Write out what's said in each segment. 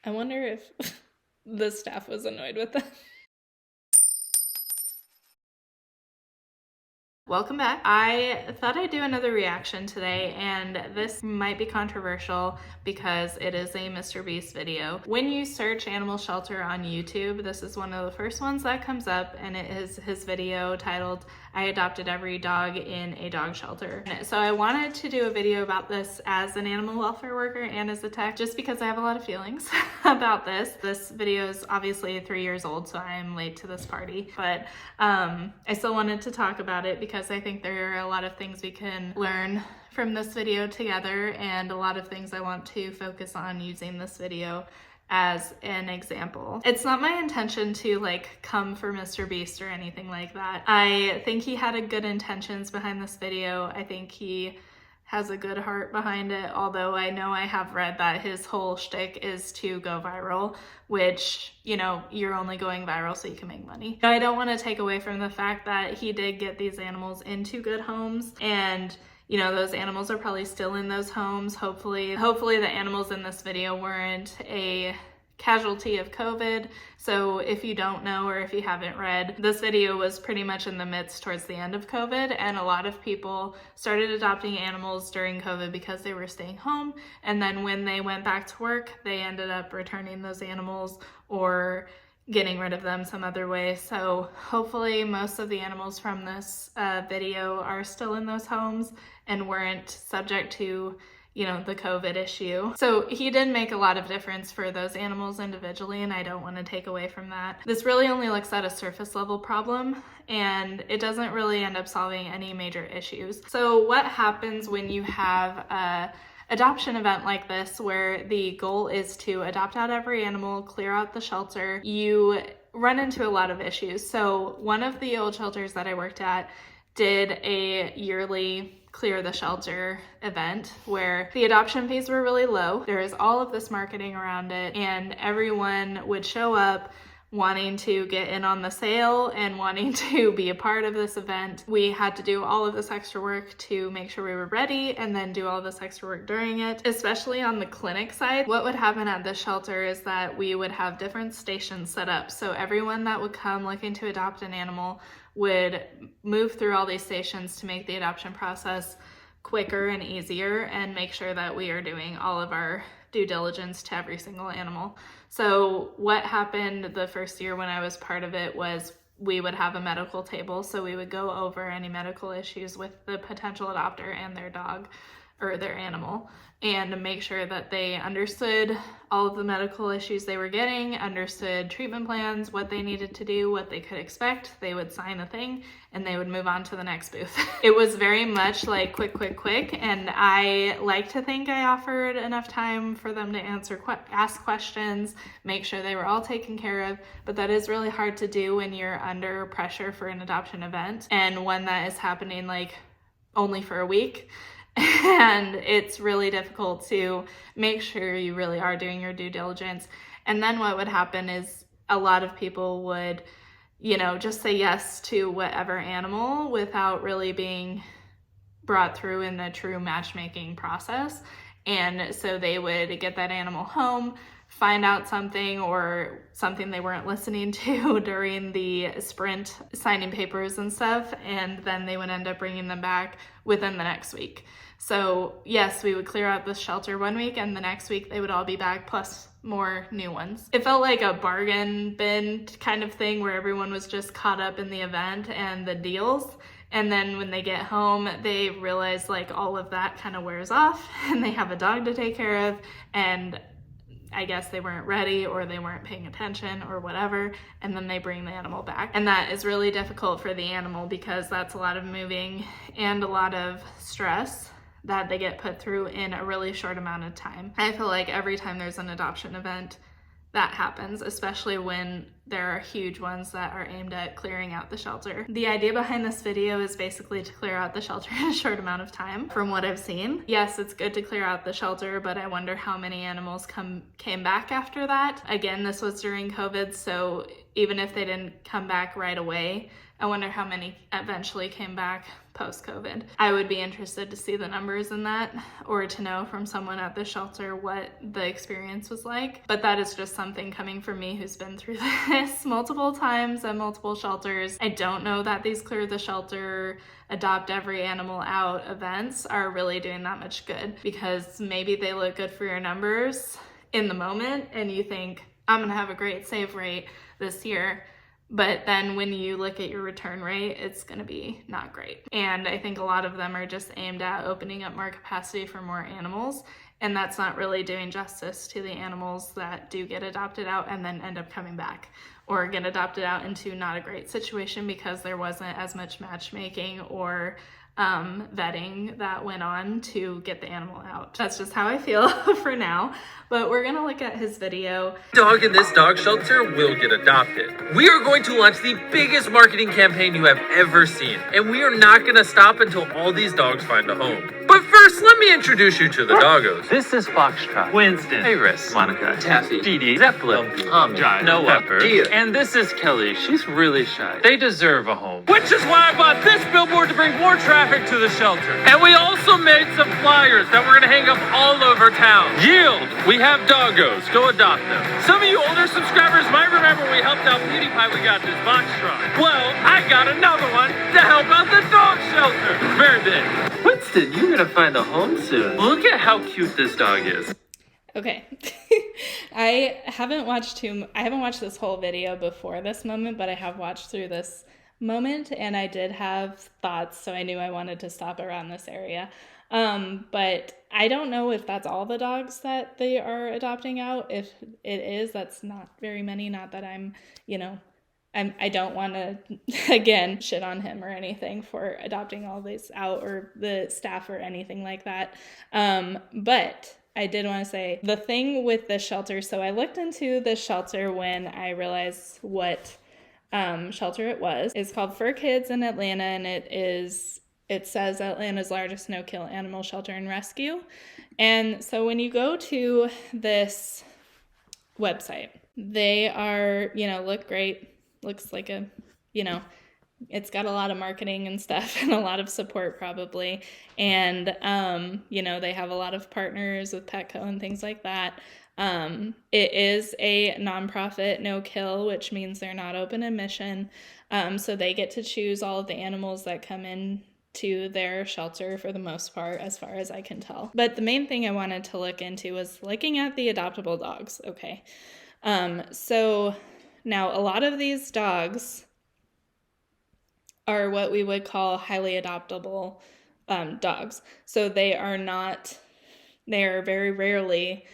I wonder if the staff was annoyed with that. Welcome back. I thought I'd do another reaction today, and this might be controversial because it is a MrBeast video. When you search animal shelter on YouTube, this is one of the first ones that comes up, and it is his video titled, "I adopted every dog in a dog shelter." So I wanted to do a video about this as an animal welfare worker and as a tech, just because I have a lot of feelings about this. This video is obviously 3 years old, so I am late to this party, but I still wanted to talk about it because I think there are a lot of things we can learn from this video together, and a lot of things I want to focus on using this video as an example. It's not my intention to like come for MrBeast or anything like that. I think he had a good intentions behind this video. I think he has a good heart behind it, although I know I have read that his whole shtick is to go viral, which, you know, you're only going viral so you can make money. I don't want to take away from the fact that he did get these animals into good homes, and you know, those animals are probably still in those homes. Hopefully the animals in this video weren't a casualty of COVID. So if you don't know, or if you haven't read, this video was pretty much in the midst towards the end of COVID, and a lot of people started adopting animals during COVID because they were staying home, and then when they went back to work, they ended up returning those animals or getting rid of them some other way. So hopefully most of the animals from this video are still in those homes and weren't subject to, you know, the COVID issue. So he did make a lot of difference for those animals individually, and I don't want to take away from that. This really only looks at a surface level problem, and it doesn't really end up solving any major issues. So what happens when you have a adoption event like this, where the goal is to adopt out every animal, clear out the shelter? You run into a lot of issues. So one of the old shelters that I worked at did a yearly clear the shelter event where the adoption fees were really low. There is all of this marketing around it, and everyone would show up wanting to get in on the sale and wanting to be a part of this event. We had to do all of this extra work to make sure we were ready, and then do all this extra work during it. Especially on the clinic side, what would happen at this shelter is that we would have different stations set up. So everyone that would come looking to adopt an animal would move through all these stations to make the adoption process quicker and easier, and make sure that we are doing all of our due diligence to every single animal. So what happened the first year when I was part of it was we would have a medical table. So we would go over any medical issues with the potential adopter and their dog or their animal, and make sure that they understood all of the medical issues they were getting, understood treatment plans, what they needed to do, what they could expect. They would sign a thing and they would move on to the next booth. It was very much like quick, and I like to think I offered enough time for them to ask questions, make sure they were all taken care of, but that is really hard to do when you're under pressure for an adoption event, and one that is happening like only for a week. And it's really difficult to make sure you really are doing your due diligence. And then what would happen is a lot of people would, you know, just say yes to whatever animal without really being brought through in the true matchmaking process. And so they would get that animal home, find out something or something they weren't listening to during the sprint signing papers and stuff, and then they would end up bringing them back within the next week. So yes, we would clear out the shelter one week, and the next week they would all be back, plus more new ones. It felt like a bargain bin kind of thing where everyone was just caught up in the event and the deals. And then when they get home, they realize like all of that kind of wears off, and they have a dog to take care of, and I guess they weren't ready, or they weren't paying attention, or whatever, and then they bring the animal back. And that is really difficult for the animal because that's a lot of moving and a lot of stress that they get put through in a really short amount of time. I feel like every time there's an adoption event, that happens, especially when there are huge ones that are aimed at clearing out the shelter. The idea behind this video is basically to clear out the shelter in a short amount of time, from what I've seen. Yes, it's good to clear out the shelter, but I wonder how many animals came back after that. Again, this was during COVID, so even if they didn't come back right away, I wonder how many eventually came back post-COVID. I would be interested to see the numbers in that, or to know from someone at the shelter what the experience was like. But that is just something coming from me who's been through this multiple times at multiple shelters. I don't know that these clear the shelter, adopt every animal out events are really doing that much good, because maybe they look good for your numbers in the moment and you think, I'm gonna have a great save rate this year. But then when you look at your return rate, it's gonna be not great. And I think a lot of them are just aimed at opening up more capacity for more animals. And that's not really doing justice to the animals that do get adopted out and then end up coming back, or get adopted out into not a great situation because there wasn't as much matchmaking or vetting that went on to get the animal out. That's just how I feel for now, but we're gonna look at his video. Dog in this dog shelter will get adopted. We are going to launch the biggest marketing campaign you have ever seen, and we are not gonna stop until all these dogs find a home. But first, let me introduce you to the doggos. This is Foxtrot, Winston, Iris, Monica, Taffy, Dee Dee, Zeppelin, John, Noah, Pepper, and this is Kelly. She's really shy. They deserve a home. which is why I bought this billboard to bring more traffic to the shelter. And we also made some flyers that we're gonna hang up all over town. Yield! We have doggos. Go adopt them. Some of you older subscribers might remember we helped out PewDiePie. We got this box truck. Well, I got another one to help out the dog shelter. Very big. Winston, you're gonna find a home soon. Look at how cute this dog is. Okay. I haven't watched this whole video before this moment, but I have watched through this moment, and I did have thoughts, so I knew I wanted to stop around this area. But I don't know if that's all the dogs that they are adopting out. If it is, that's not very many. Not that I don't want to, again, shit on him or anything for adopting all these out, or the staff or anything like that. But I did want to say the thing with the shelter. So I looked into the shelter when I realized what shelter it was. It's called For Kids in Atlanta, and it says Atlanta's largest no-kill animal shelter and rescue. And so when you go to this website, they are, look great. Looks like it's got a lot of marketing and stuff and a lot of support probably. And, they have a lot of partners with Petco and things like that. It is a nonprofit no-kill, which means they're not open admission. So they get to choose all of the animals that come in to their shelter for the most part, as far as I can tell. But the main thing I wanted to look into was looking at the adoptable dogs. Okay. So now a lot of these dogs are what we would call highly adoptable dogs. So they are very rarely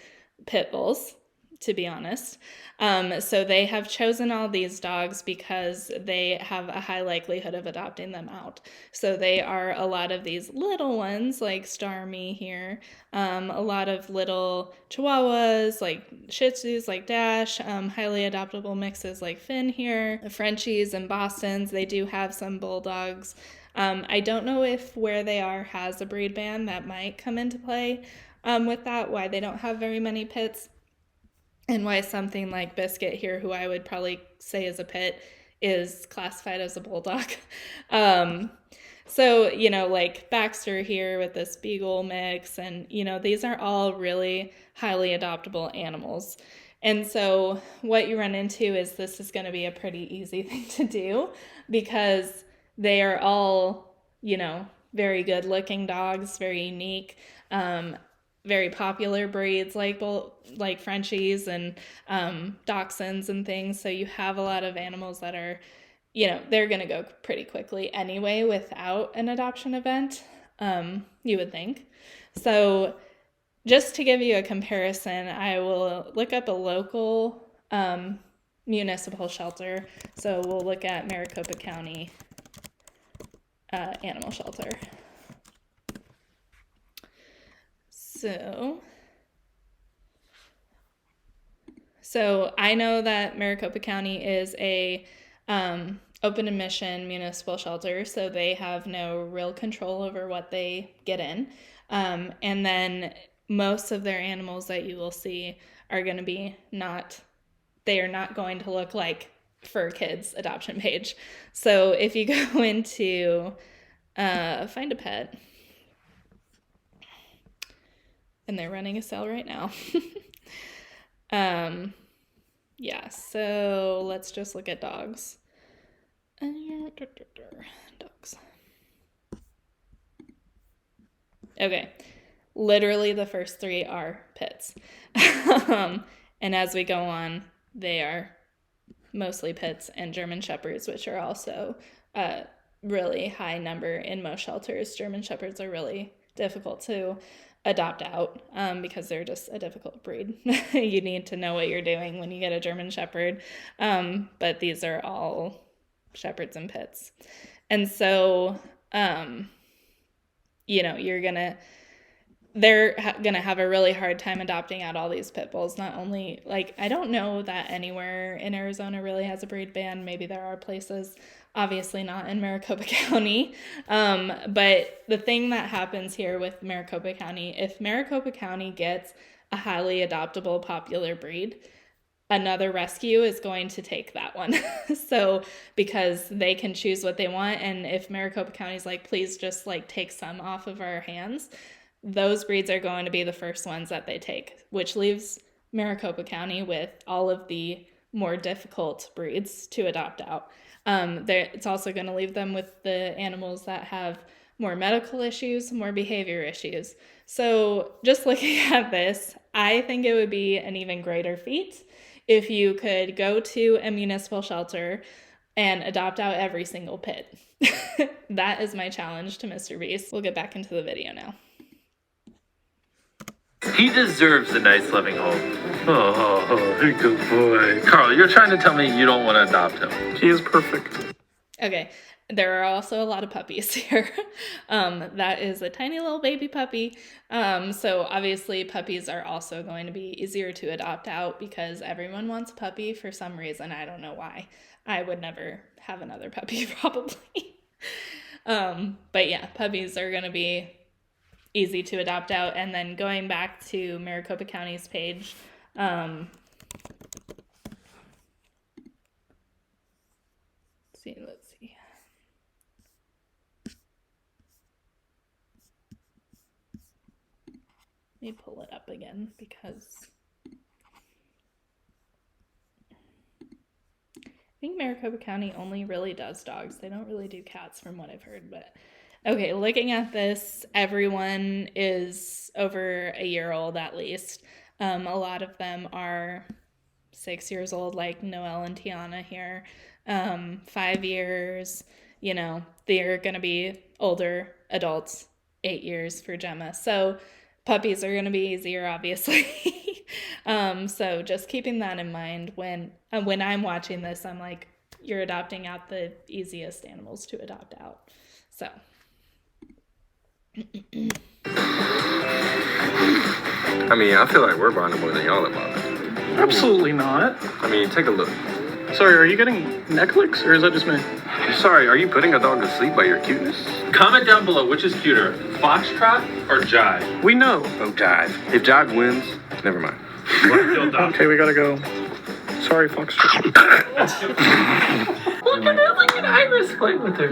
pit bulls, to be honest. So they have chosen all these dogs because they have a high likelihood of adopting them out. So they are a lot of these little ones like Starmie here, a lot of little Chihuahuas like Shih Tzus like Dash, highly adoptable mixes like Finn here, the Frenchies and Bostons. They do have some bulldogs. I don't know if where they are has a breed ban that might come into play with that, why they don't have very many pits. And why something like Biscuit here, who I would probably say is a pit, is classified as a bulldog. So, like Baxter here with this Beagle mix, and, these are all really highly adoptable animals. And so what you run into is this is going to be a pretty easy thing to do, because they are all, very good looking dogs, very unique, very popular breeds like Frenchies and Dachshunds and things. So you have a lot of animals that are, they're going to go pretty quickly anyway without an adoption event, you would think. So just to give you a comparison, I will look up a local municipal shelter. So we'll look at Maricopa County Animal Shelter. So I know that Maricopa County is a open admission municipal shelter, so they have no real control over what they get in. And then most of their animals that you will see are going to be they are not going to look like for kids adoption page. So if you go into find a pet, and they're running a sale right now. Yeah, so let's just look at dogs. Dogs. Okay, literally the first 3 are pits. And as we go on, they are mostly pits and German Shepherds, which are also really high number in most shelters. German Shepherds are really difficult to adopt out because they're just a difficult breed. You need to know what you're doing when you get a German Shepherd. But these are all Shepherds and pits. And so, you know, they're gonna have a really hard time adopting out all these pit bulls. Not only, like, I don't know that anywhere in Arizona really has a breed ban. Maybe there are places, obviously not in Maricopa County. But the thing that happens here with Maricopa County, if Maricopa County gets a highly adoptable popular breed, another rescue is going to take that one. So because they can choose what they want, and if Maricopa County's like, please just like take some off of our hands, those breeds are going to be the first ones that they take, which leaves Maricopa County with all of the more difficult breeds to adopt out. It's also going to leave them with the animals that have more medical issues, more behavior issues. So just looking at this, I think it would be an even greater feat if you could go to a municipal shelter and adopt out every single pit. That is my challenge to MrBeast. We'll get back into the video now. He deserves a nice, loving home. Oh, good boy. Carl, you're trying to tell me you don't want to adopt him. He is perfect. Okay, there are also a lot of puppies here. That is a tiny little baby puppy. So obviously puppies are also going to be easier to adopt out because everyone wants a puppy for some reason. I don't know why. I would never have another puppy probably. But yeah, puppies are going to be easy to adopt out. And then going back to Maricopa County's page, let's see. Let me pull it up again because I think Maricopa County only really does dogs. They don't really do cats from what I've heard, but okay, looking at this, everyone is over a year old at least. A lot of them are 6 years old, like Noelle and Tiana here. 5 years, you know, they're going to be older adults, 8 years for Gemma. So puppies are going to be easier, obviously. So just keeping that in mind when I'm watching this, I'm like, you're adopting out the easiest animals to adopt out. So. I mean, I feel like we're bonding more than y'all are bonding. Absolutely not. I mean, take a look. Sorry, are you getting Netflix or is that just me? Sorry, are you putting a dog to sleep by your cuteness? Comment down below which is cuter, Foxtrot or Jive. We know. Oh, Jive. If Jive wins, never mind. Okay, we gotta go. Sorry, Fox. Look at that, like an iris playing with her.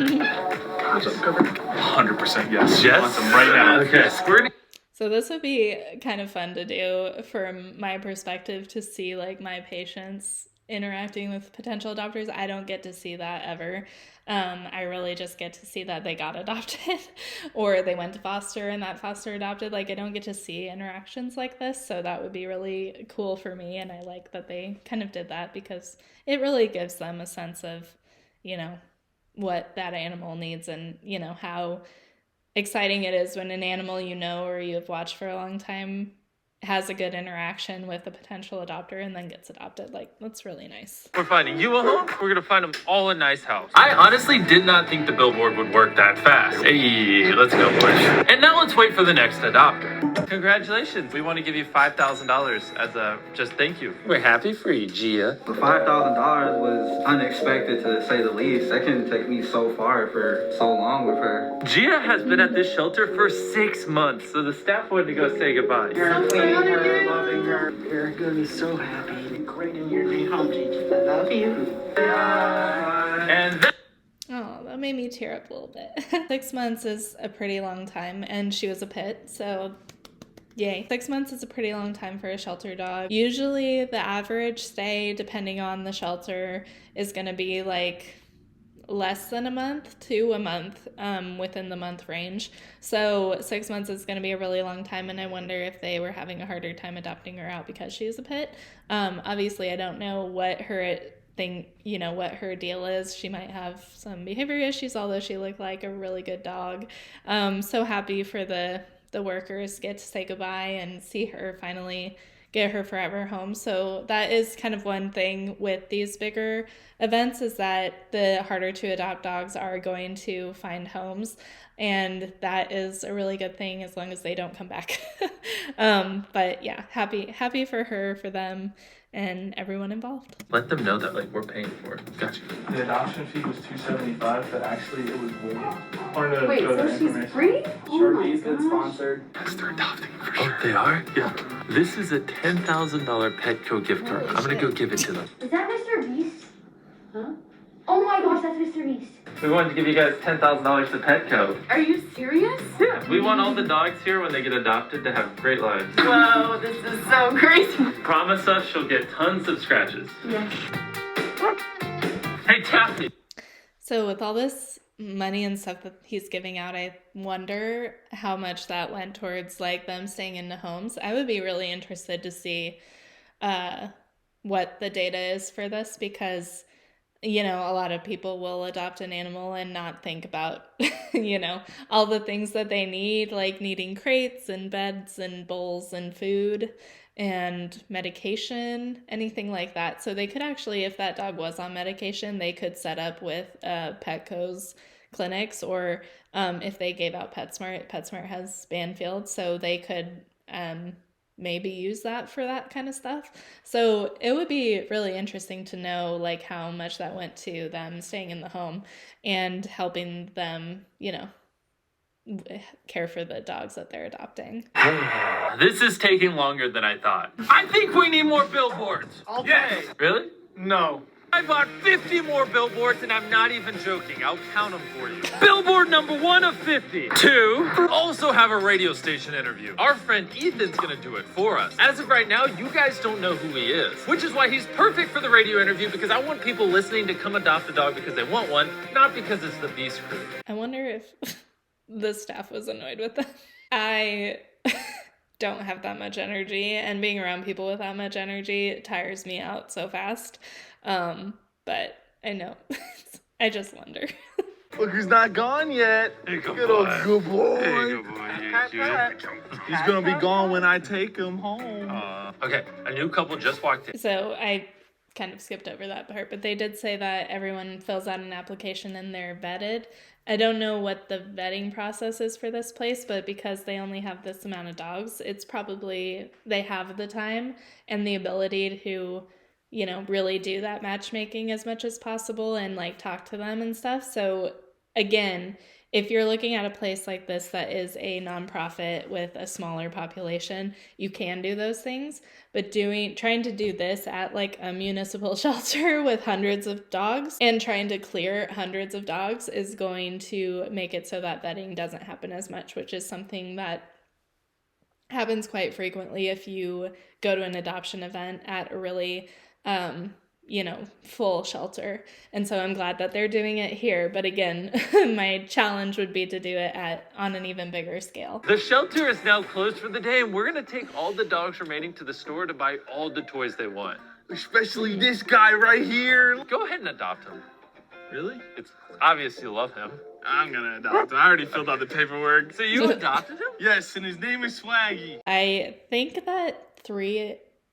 What's up, cover? 100% yes. Yes? Wants them right now. Okay. Squirty. So this would be kind of fun to do from my perspective, to see like my patients interacting with potential adopters. I don't get to see that ever. I really just get to see that they got adopted or they went to foster and that foster adopted. Like, I don't get to see interactions like this. So that would be really cool for me. And I like that they kind of did that because it really gives them a sense of, you know, what that animal needs and, you know, how exciting it is when an animal you know or you have watched for a long time has a good interaction with a potential adopter and then gets adopted. Like, that's really nice. We're finding you a home. We're gonna find them all a nice house. I honestly did not think the billboard would work that fast. Hey, let's go, boys. And now let's wait for the next adopter. Congratulations. We want to give you $5,000 as a just thank you. We're happy for you, Gia. The $5,000 was unexpected to say the least. That couldn't take me so far for so long with her. Gia has been at this shelter for 6 months, so the staff wanted to go say goodbye. You're cleaning her, loving her. You're gonna be so happy and great, and you're gonna be home, Gigi. I love you. And then Oh, that made me tear up a little bit. 6 months is a pretty long time, and she was a pit, so yay. 6 months is a pretty long time for a shelter dog. Usually the average stay, depending on the shelter, is going to be like less than a month to a month, within the month range. So 6 months is going to be a really long time, and I wonder if they were having a harder time adopting her out because she is a pit. Obviously, I don't know what her what her deal is. She might have some behavior issues, although she looked like a really good dog. So happy for the workers get to say goodbye and see her finally get her forever home. So that is kind of one thing with these bigger events, is that the harder to adopt dogs are going to find homes, and that is a really good thing as long as they don't come back. But yeah, happy for her, for them, and everyone involved. Let them know that like we're paying for it. Gotcha. The adoption fee was $275, but actually it was waived. Wait, so she's free? MrBeast gets sponsored. Yes, they're adopting for sure. Oh, they are? Yeah. This is a $10,000 Petco gift card. I'm gonna go give it to them. Is that MrBeast? Huh? Oh my gosh, that's MrBeast. We wanted to give you guys $10,000 to Petco. Are you serious? Yeah, we want all the dogs here when they get adopted to have great lives. Whoa, this is so crazy. Promise us she'll get tons of scratches. Yes. Hey, Taffy. So with all this money and stuff that he's giving out, I wonder how much that went towards like them staying in the homes. I would be really interested to see what the data is for this, because a lot of people will adopt an animal and not think about, all the things that they need, like needing crates and beds and bowls and food and medication, anything like that. So they could actually, if that dog was on medication, they could set up with Petco's clinics, or if they gave out PetSmart has Banfield, so they could maybe use that for that kind of stuff. So it would be really interesting to know like how much that went to them staying in the home and helping them, care for the dogs that they're adopting. This is taking longer than I thought. I think we need more billboards. Yes. Really? No. I bought 50 more billboards, and I'm not even joking. I'll count them for you. Billboard number 1 of 50. 2, also have a radio station interview. Our friend Ethan's gonna do it for us. As of right now, you guys don't know who he is, which is why he's perfect for the radio interview, because I want people listening to come adopt a dog because they want one, not because it's the Beast Crew. I wonder if the staff was annoyed with them. I don't have that much energy, and being around people with that much energy tires me out so fast. But I know. I just wonder. Look who's not gone yet. Good old good boy. He's gonna be gone when I take him home. Okay, a new couple just walked in. So I kind of skipped over that part, but they did say that everyone fills out an application and they're vetted. I don't know what the vetting process is for this place, but because they only have this amount of dogs, it's probably they have the time and the ability to, really do that matchmaking as much as possible and like talk to them and stuff. So again, if you're looking at a place like this that is a nonprofit with a smaller population, you can do those things. But trying to do this at like a municipal shelter with hundreds of dogs and trying to clear hundreds of dogs is going to make it so that vetting doesn't happen as much, which is something that happens quite frequently if you go to an adoption event at a really full shelter. And so I'm glad that they're doing it here. But again, my challenge would be to do it on an even bigger scale. The shelter is now closed for the day, and we're gonna take all the dogs remaining to the store to buy all the toys they want. Especially this guy right here. Go ahead and adopt him. Really? It's obvious you love him. I'm gonna adopt him. I already filled out the paperwork. So you adopted him? Yes, and his name is Swaggy. I think that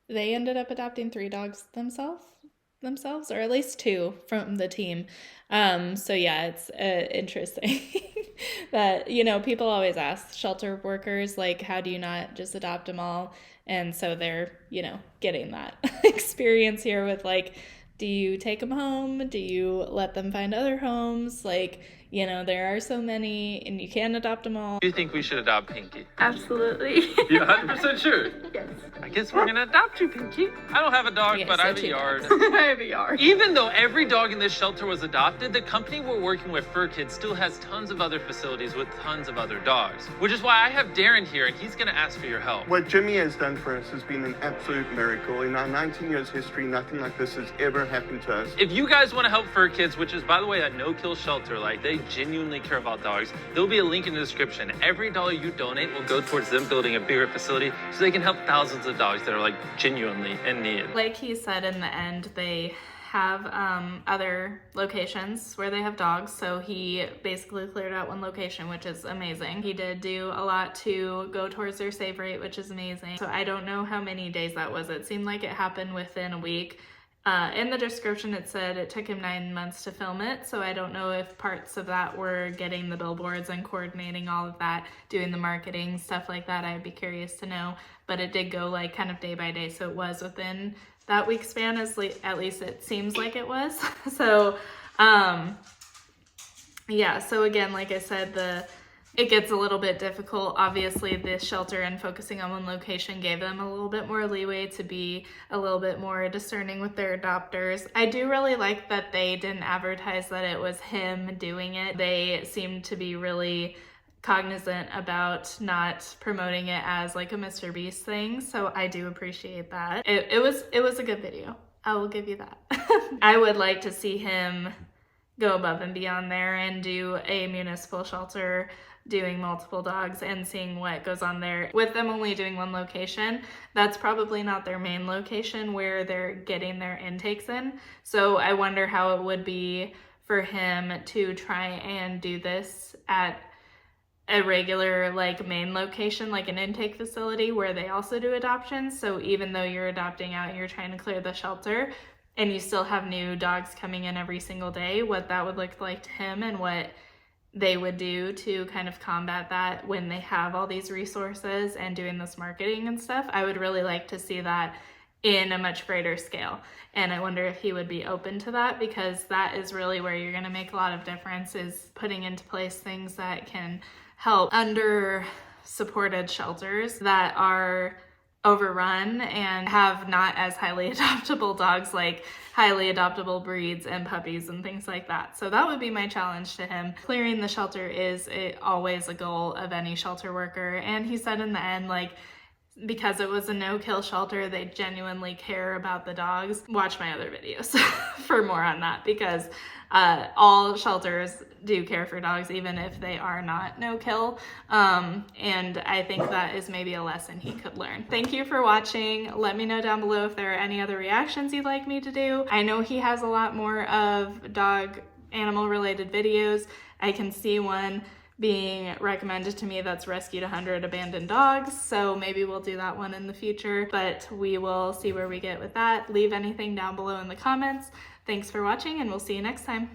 they ended up adopting 3 dogs themselves, or at least 2 from the team. So yeah, it's interesting that, people always ask shelter workers, like, how do you not just adopt them all? And so they're, getting that experience here with like, do you take them home? Do you let them find other homes? Like, you know, there are so many and you can adopt them all. Do you think we should adopt Pinky? Absolutely. You're 100% sure? Yes. I guess we're gonna adopt you, Pinky. I don't have a dog, Okay, but so I have a two yard. I have a yard. Even though every dog in this shelter was adopted, the company we're working with, Fur Kids, still has tons of other facilities with tons of other dogs. Which is why I have Darren here, and he's gonna ask for your help. What Jimmy has done for us has been an absolute miracle. In our 19 years history, nothing like this has ever happened to us. If you guys want to help Fur Kids, which is, by the way, a no-kill shelter, like, they genuinely care about dogs, there'll be a link in the description. Every dollar you donate will go towards them building a bigger facility so they can help thousands of dogs that are, like, genuinely in need. Like he said, in the end, they have other locations where they have dogs, so he basically cleared out one location, which is amazing. He did do a lot to go towards their save rate, which is amazing. So I don't know how many days that was. It seemed like it happened within a week. In the description it said it took him 9 months to film it, so I don't know if parts of that were getting the billboards and coordinating all of that, doing the marketing, stuff like that. I'd be curious to know, but it did go like kind of day by day, so it was within that week span, at least it seems like it was. So yeah, so again, like I said, it gets a little bit difficult. Obviously, this shelter and focusing on one location gave them a little bit more leeway to be a little bit more discerning with their adopters. I do really like that they didn't advertise that it was him doing it. They seemed to be really cognizant about not promoting it as like a MrBeast thing, so I do appreciate that. It was a good video. I will give you that. I would like to see him go above and beyond there and do a municipal shelter doing multiple dogs and seeing what goes on there. With them only doing one location, that's probably not their main location where they're getting their intakes in. So I wonder how it would be for him to try and do this at a regular like main location, like an intake facility where they also do adoptions. So even though you're adopting out, you're trying to clear the shelter and you still have new dogs coming in every single day, what that would look like to him and what they would do to kind of combat that when they have all these resources and doing this marketing and stuff. I would really like to see that in a much greater scale. And I wonder if he would be open to that, because that is really where you're gonna make a lot of difference, is putting into place things that can help under supported shelters that are overrun and have not as highly adoptable dogs, like highly adoptable breeds and puppies and things like that. So that would be my challenge to him. Clearing the shelter is always a goal of any shelter worker. And he said in the end, like, because it was a no-kill shelter, they genuinely care about the dogs. Watch my other videos for more on that, because all shelters do care for dogs, even if they are not no-kill. And I think that is maybe a lesson he could learn. Thank you for watching. Let me know down below if there are any other reactions you'd like me to do. I know he has a lot more of dog animal related videos. I can see one being recommended to me that's rescued 100 abandoned dogs, so maybe we'll do that one in the future, but we will see where we get with that. Leave anything down below in the comments. Thanks for watching, and we'll see you next time.